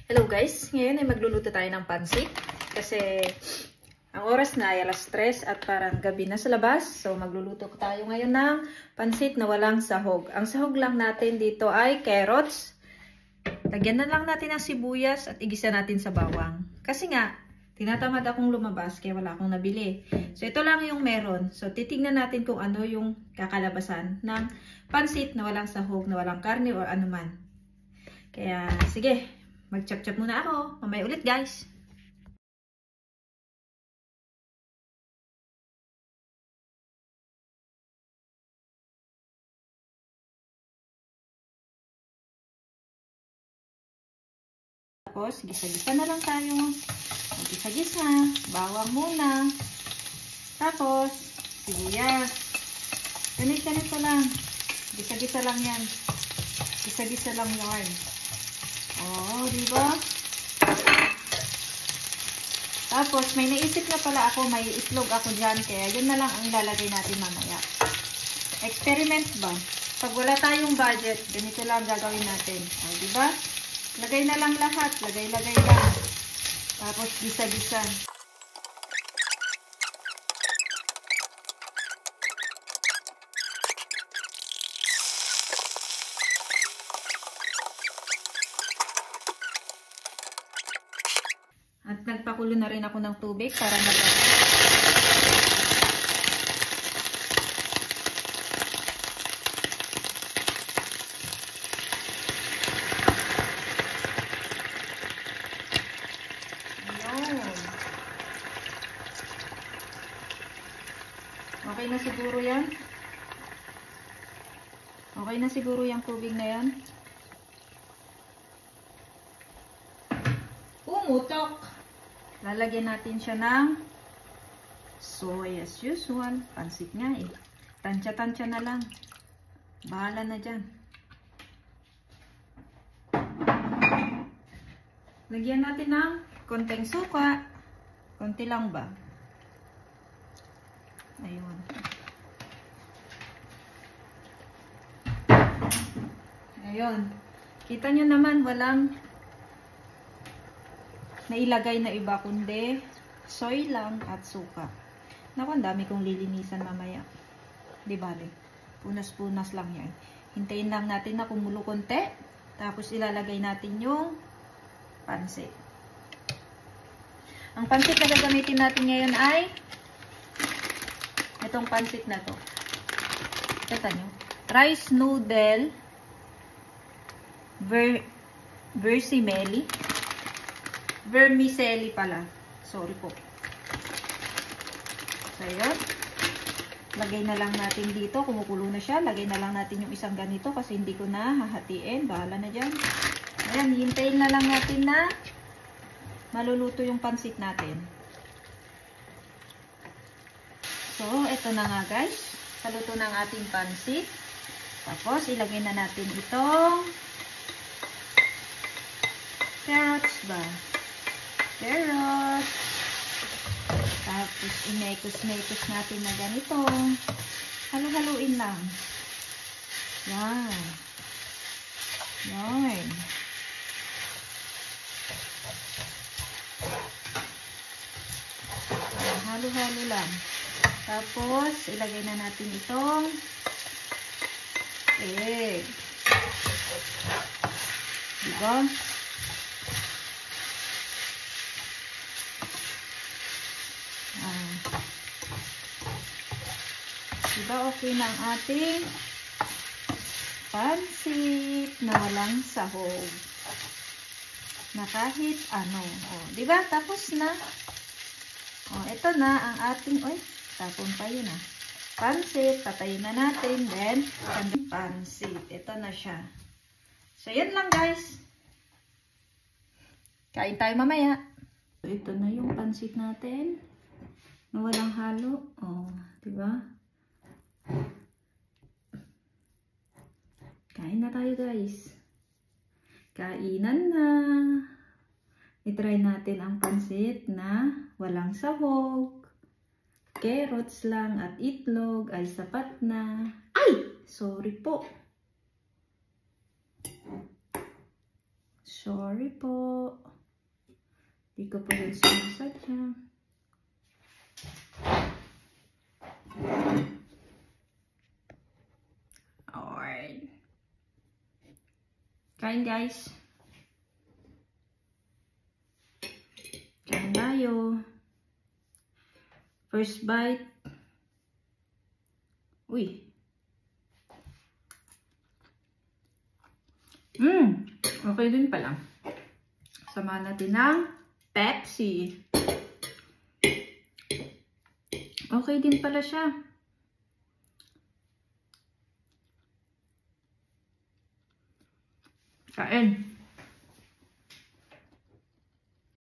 Hello guys, ngayon ay magluluto tayo ng pansit kasi ang oras na ay alas 3 at parang gabi na sa labas. So magluluto tayo ngayon ng pansit na walang sahog. Ang sahog lang natin dito ay carrots. Lagyan na lang natin ng sibuyas at igisa natin sa bawang. Kasi nga, tinatamad akong lumabas kaya wala akong nabili. So ito lang yung meron. So titignan natin kung ano yung kakalabasan ng pansit na walang sahog, na walang karne o anuman. Kaya sige, mag-chop-chop muna ako. Mamaya ulit guys. Tapos, gisa-gisa na lang tayo. Gisa-gisa. Bawang muna. Tapos, sibuyas. Ganito lang. Gisa-gisa lang yan. Gisa-gisa lang yan. Oh, diba? Tapos, may naisip na pala ako, may itlog ako dyan, kaya yun na lang ang ilalagay natin mamaya. Experiment ba? Pag wala tayong budget, ganito lang gagawin natin. O, diba? Lagay na lang lahat. Lagay-lagay lang. Tapos, gisa-gisa. At nagpakulo na rin ako ng tubig para okay na siguro yan. Okay na siguro yung tubig na yan. Umutok. Lalagyan natin siya ng soy as usual. Pansit nga eh. Tansya-tansya na lang. Bahala na dyan. Lagyan natin ng konting suka. Konti lang ba? Ayun. Ayun. Kita nyo naman walang nailagay na iba kundi soy lang at suka. Naku, ang dami kong lilinisan mamaya. Di bale. Punas-punas lang yan. Hintayin lang natin na kumulo konti. Tapos ilalagay natin yung pansit. Ang pansit na gagamitin natin ngayon ay itong pansit na to. Kita nyo. Rice noodle vermicelli pala. Sorry po. So, yun. Lagay na lang natin dito. Kumukulo na siya. Lagay na lang natin yung isang ganito kasi hindi ko na hahatiin. Bahala na dyan. Ayan. Hintayin na lang natin na maluluto yung pansit natin. So, ito na nga guys. Saluto ng ating pansit. Tapos, ilagay na natin itong carrots ba? Carrots. Tapos, imekos-mekos natin na ganito. Halu-haluin lang. Yan. Yan. Halo-halo lang. Tapos, ilagay na natin itong egg. Diba? Diba okay na ang ating pansit na walang sahog. Na kahit ano. O, diba? Tapos na. O, ito na ang ating, tapon pa yun ah. Pansit, patayin na natin. Then, pansit. Ito na siya. So, yun lang guys. Kain tayo mamaya. So, ito na yung pansit natin. Na walang halo. O, diba? Kain na tayo guys. Kainan na. I-try natin ang pansit na walang sahog. Carrots lang at itlog ay sapat na. Ay! Sorry po. Sorry po. Di ko po rin sinasadya. Alright. Kain guys. Kain tayo. First bite. Uy. Okay din pala. Samahan natin ng Pepsi. Okay din pala siya. Kain.